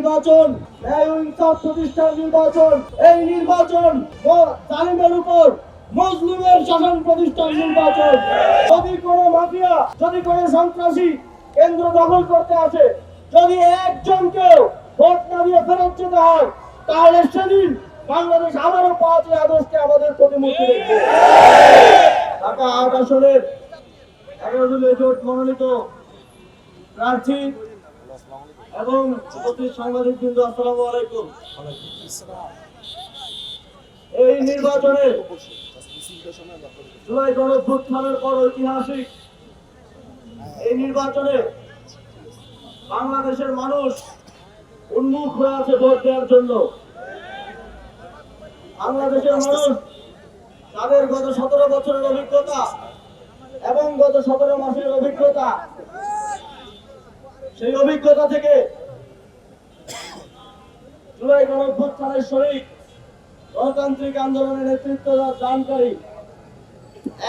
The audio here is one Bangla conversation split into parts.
নির্বাচন ন্যায় ও ইনসাফ প্রতিষ্ঠার নির্বাচন, এই নির্বাচন জালিমের উপর মজলুমের শাসন প্রতিষ্ঠার নির্বাচন। যদি কোনো মাফিয়া, যদি কোনো সন্ত্রাসী কেন্দ্র দখল করতে আসে, যদি একজনকেও ভোট না দিয়ে ফেরত যেতে হয়, তাহলে সেদিন বাংলাদেশ আবারও 5 আগস্টে আমাদের প্রতিমূর্তি দেখবে। ঢাকা 8 আসনের 11 দলীয় জোট মনোনীত প্রার্থী এবং উপস্থিত সাংবাদিকবৃন্দ, আসসালামু আলাইকুম। এই নির্বাচনে জুলাই গণঅভ্যুত্থানের পর ঐতিহাসিক এই নির্বাচনে বাংলাদেশের মানুষ উন্মুখ হয়ে আছে ভোট দেওয়ার জন্য। বাংলাদেশের মানুষ তাদের গত 17 বছরের অভিজ্ঞতা এবং গত 17 মাসের অভিজ্ঞতা, সেই অভিজ্ঞতা থেকে জুলাই গণঅভ্যুত্থানের শরীক গণতান্ত্রিক আন্দোলনের নেতৃত্ব দানকারী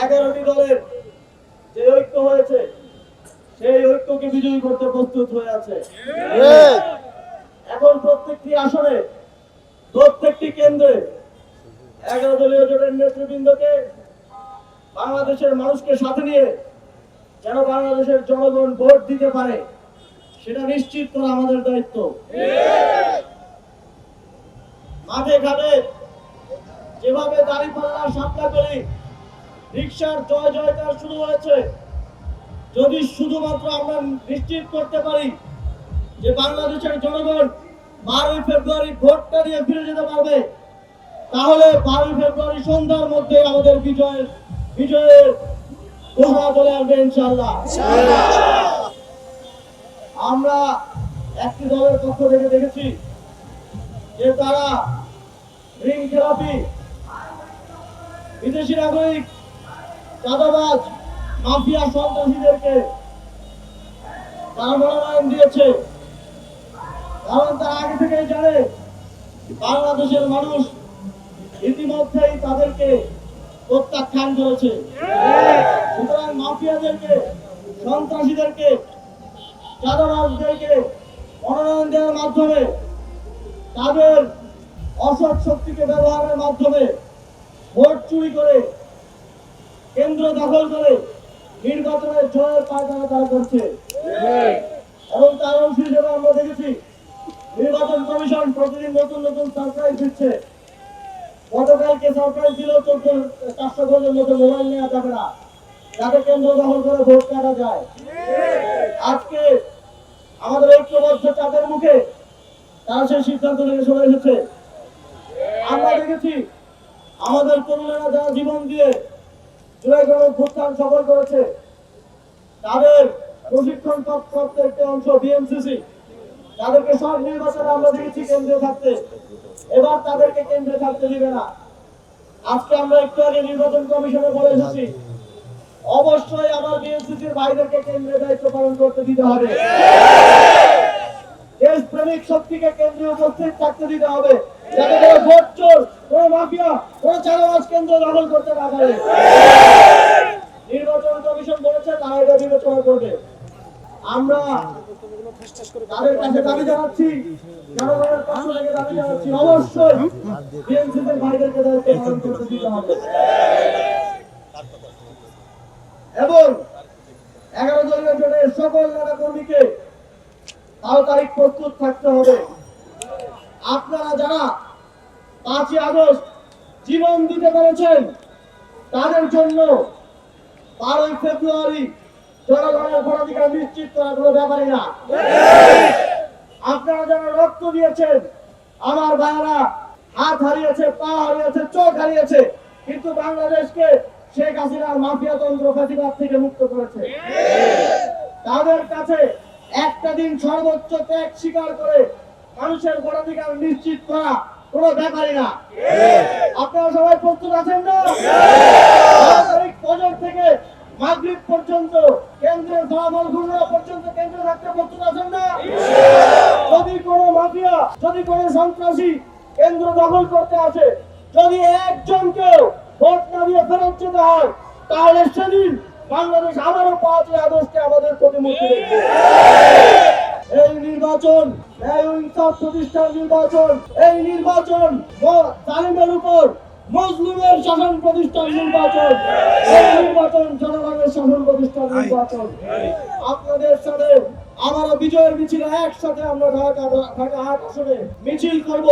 11টি দলের যে ঐক্য হয়েছে, সেই ঐক্যকে বিজয়ী করতে প্রস্তুত হয়ে আছে। এখন প্রত্যেকটি আসনে, প্রত্যেকটি কেন্দ্রে 11 দলীয় জোটের নেতৃবৃন্দকে, বাংলাদেশের মানুষকে সাথে নিয়ে যেন বাংলাদেশের জনগণ ভোট দিতে পারে, সেটা নিশ্চিত করা আমাদের দায়িত্ব। মাঠে ঘাটে যেভাবে দাঁড়িপাল্লা, সাপলাকলি, রিকশার জয় জয়কার শুরু হয়েছে, যদি শুধুমাত্র আমরা নিশ্চিত করতে পারি যে বাংলাদেশের জনগণ 12 ফেব্রুয়ারি ভোটটা দিয়ে ফিরে যেতে পারবে, তাহলে 12 ফেব্রুয়ারি সন্ধ্যার মধ্যে আমাদের বিজয়ের ঘোষণা চলে আসবে ইনশাআল্লাহ। আমরা একটি দলের পক্ষ থেকে দেখেছি যে তারা রিং থেরাপি, বিদেশি নাগরিক, চাঁদাবাজ, মাফিয়া, সন্ত্রাসীদেরকে তারা মনোনয়ন দিয়েছে। কারণ তারা আগে থেকেই জানে বাংলাদেশের মানুষ ইতিমধ্যেই তাদেরকে প্রত্যাখ্যান করেছে। সুতরাং মাফিয়াদেরকে, সন্ত্রাসীদেরকে, চাঁদাবাজদেরকে মনোনয়ন দেওয়ার মাধ্যমে, তাদের অসৎ শক্তিকে ব্যবহারের মাধ্যমে ভোট চুরি করে, কেন্দ্র দখল করে নির্বাচনের জয়ের পায়তারা তারা করছে। এবং তার অংশ হিসেবে আমরা দেখেছি নির্বাচন কমিশন প্রতিদিন নতুন নতুন সারপ্রাইজ দিচ্ছে। গতকালকে সারপ্রাইজ দিল 400 গজের মতো মোবাইল নেওয়া যাবে না, যাতে কেন্দ্র দখল করে ভোট কাটা যায়। আজকে আমাদের ঐক্যবদ্ধ চাপের মুখে তারা সেই সিদ্ধান্ত থেকে সরে এসেছে। আমরা দেখেছি আমাদের তরুণেরা যারা জীবন দিয়ে জুলাই গণঅভ্যুত্থান সফল করেছে, তাদের প্রশিক্ষণ প্রাপ্ত একটি অংশ বিএমসিসি, তাদেরকে সব নির্বাচনে আমরা দেখেছি কেন্দ্রে থাকতে। এবার তাদেরকে কেন্দ্রে থাকতে দিবে না। আজকে আমরা একটু আগে নির্বাচন কমিশনে বলে এসেছি, অবশ্যই আমার বিএনসিসির ভাইদেরকে কেন্দ্রে দায়িত্ব পালন করতে দিতে হবে। দেশপ্রেমিক শক্তিকে কেন্দ্রে উপস্থিত থাকতে দিতে হবে, যাতে কোনো ভোট চোর, কোনো মাফিয়া, কোনো চাঁদাবাজ কেন্দ্র দখল করতে না পারে। নির্বাচন কমিশন বলেছে তারা এটা বিবেচনা করবে। আমরা তাদের কাছে দাবি জানাচ্ছি, জনগণের পক্ষ থেকে দাবি জানাচ্ছি, অবশ্যই বিএনসিসির ভাইদেরকে দায়িত্ব পালন করতে দিতে হবে। এবং 11 দলীয় জোটের সকল নেতা কর্মীকে 12 তারিখ প্রস্তুত থাকতে হবে। আপনারা যারা 5 আগস্ট জীবন দিতে পেরেছেন, তাদের জন্য 12 ফেব্রুয়ারি জনগণের ভোটাধিকার নিশ্চিত করা কোনো ব্যাপারই না। আপনারা যারা রক্ত দিয়েছেন, আমার ভাইয়েরা হাত হারিয়েছে, পা হারিয়েছে, চোখ হারিয়েছে, কিন্তু বাংলাদেশকে শেখ হাসিনার মাফিয়াতন্ত্র ফ্যাসিবাদ থেকে মুক্ত করেছে। তাদের কাছে একটা দিন সর্বোচ্চ ত্যাগ স্বীকার করে মানুষের ভোটাধিকার নিশ্চিত করা কোনো ব্যাপারই না। আপনারা সবাই প্রস্তুত আছেন না? ফজর থেকে মাগরিব পর্যন্ত কেন্দ্রের ফলাফল ঘোষণা পর্যন্ত কেন্দ্রে থাকতে প্রস্তুত আছেন না? যদি কোনো মাফিয়া, যদি কোনো সন্ত্রাসী কেন্দ্র দখল করতে আসে, যদি একজনকেও ভোট না দিয়ে ফেরত যেতে হয়, তাহলে সেদিন বাংলাদেশ আবারও 5 আগস্টে আমাদের প্রতিমূর্তি দেখবে। এই নির্বাচন ন্যায় ও ইনসাফ প্রতিষ্ঠার নির্বাচন, এই নির্বাচন জালিমের উপর মজলুমের শাসন প্রতিষ্ঠার নির্বাচন, এই নির্বাচন জনগণের শাসন প্রতিষ্ঠার নির্বাচন। আপনাদের সাথে আমারও বিজয়ের মিছিলে একসাথে আমরা ঢাকা 8 আসনে মিছিল করব।